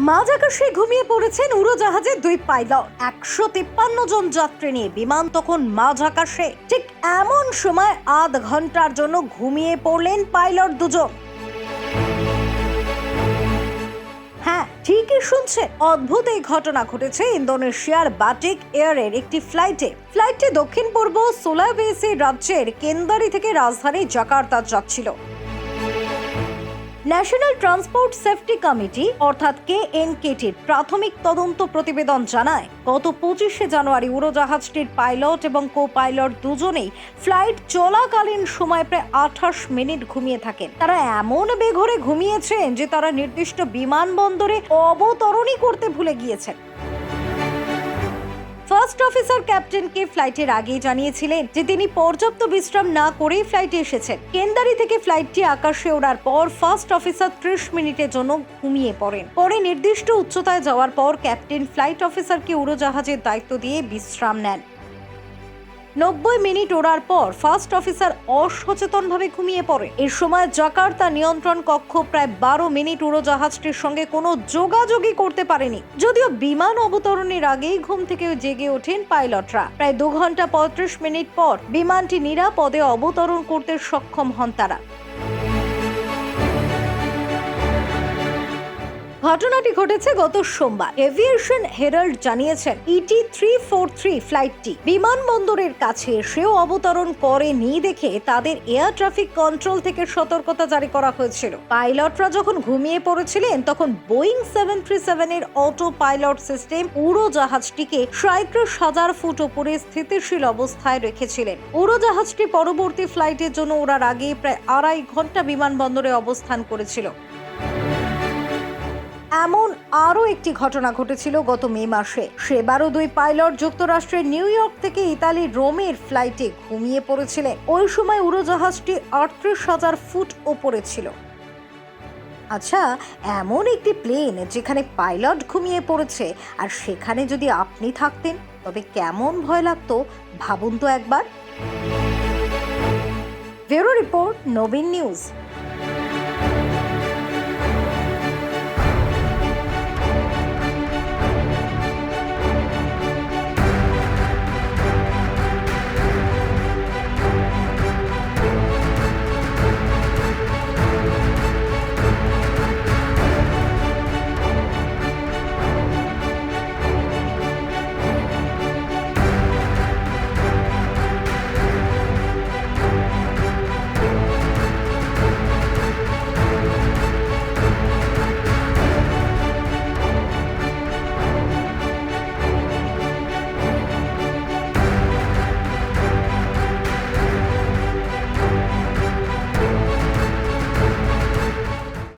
মাঝ আকাশে ঘুমিয়ে পড়েছেন উড়োজাহাজের দুই পাইলট। 153 জন যাত্রী নিয়ে বিমান তখন মাঝ আকাশে। ঠিক এমন সময় আধ ঘন্টার জন্য ঘুমিয়ে পড়লেন পাইলট দুজন। হ্যাঁ, ঠিকই শুনছেন, অদ্ভুত এই ঘটনা ঘটেছে ইন্দোনেশিয়ার বাটিক এয়ারের একটি ফ্লাইটটি দক্ষিণ পূর্ব সুলাভেসি রাজ্যের কেন্দারি থেকে রাজধানী জাকার্তা যাচ্ছিল। ন্যাশনাল ট্রান্সপোর্ট সেফটি কমিটি অর্থাৎ কেএনকেটির প্রাথমিক তদন্ত প্রতিবেদন জানায়, গত 25শে জানুয়ারি উড়োজাহাজটির পাইলট এবং কো পাইলট দুজনেই ফ্লাইট চলাকালীন সময় প্রায় 28 মিনিট ঘুমিয়ে থাকেন। তারা এমন বেঘোরে ঘুমিয়েছেন যে তারা নির্দিষ্ট বিমানবন্দরে অবতরণই করতে ভুলে গিয়েছেন। ফার্স্ট অফিসার ক্যাপ্টেনকে ফ্লাইটের আগেই জানিয়েছিলেন যে তিনি পর্যাপ্ত বিশ্রাম না করেই ফ্লাইটে এসেছেন। কেন্দারি থেকে ফ্লাইটটি আকাশে ওড়ার পর ফার্স্ট অফিসার 30 মিনিটের জন্য ঘুমিয়ে পড়েন। পরে নির্দিষ্ট উচ্চতায় যাওয়ার পর ক্যাপ্টেন ফ্লাইট অফিসারকে উড়োজাহাজের দায়িত্ব দিয়ে বিশ্রাম নেন। 90 মিনিট ওড়ার পর ফার্স্ট অফিসার অসচেতনভাবে ঘুমিয়ে পড়ে। এর সময় জাকার্তা নিয়ন্ত্রণ কক্ষ প্রায় 12 মিনিট উড়োজাহাজটির সঙ্গে কোনো যোগাযোগই করতে পারেনি। যদিও বিমান অবতরণের আগেই ঘুম থেকে জেগে ওঠেন পাইলটরা। প্রায় 2 ঘন্টা 35 মিনিট পর বিমানটি নিরাপদে অবতরণ করতে সক্ষম হন তারা। ঘটনাটি ঘটেছে গত সোমবার। এভিয়েশন হেরাল্ড জানিয়েছেন, ইটি 343 ফ্লাইটটি বিমানবন্দরের কাছে এসেও অবতরণ করেনি দেখে তাদের এয়ার ট্রাফিক কন্ট্রোল থেকে সতর্কতা জারি করা হয়েছিল। পাইলটরা যখন ঘুমিয়ে পড়েছিলেন তখন বোয়িং 737 এর অটো পাইলট সিস্টেম উড়োজাহাজটিকে 37,000 ফুট উপরে স্থিতিশীল অবস্থায় রেখেছিলেন। উড়োজাহাজটি পরবর্তী ফ্লাইটের জন্য ওড়ার আগে প্রায় 2.5 ঘন্টা বিমানবন্দরে অবস্থান করেছিল। এমন আরও একটি ঘটনা ঘটেছিল গত মে মাসে। সেবারও দুই পাইলট যুক্তরাষ্ট্রের নিউ ইয়র্ক থেকে ইতালির রোমের ফ্লাইটে ঘুমিয়ে পড়েছিলেন। ওই সময় উড়োজাহাজটি 38,000 ফুট ওপরে ছিল। আচ্ছা, এমন একটি প্লেন যেখানে পাইলট ঘুমিয়ে পড়েছে আর সেখানে যদি আপনি থাকতেন তবে কেমন ভয় লাগতো ভাবুন তো একবার। ব্যুরো রিপোর্ট, নবীন নিউজ।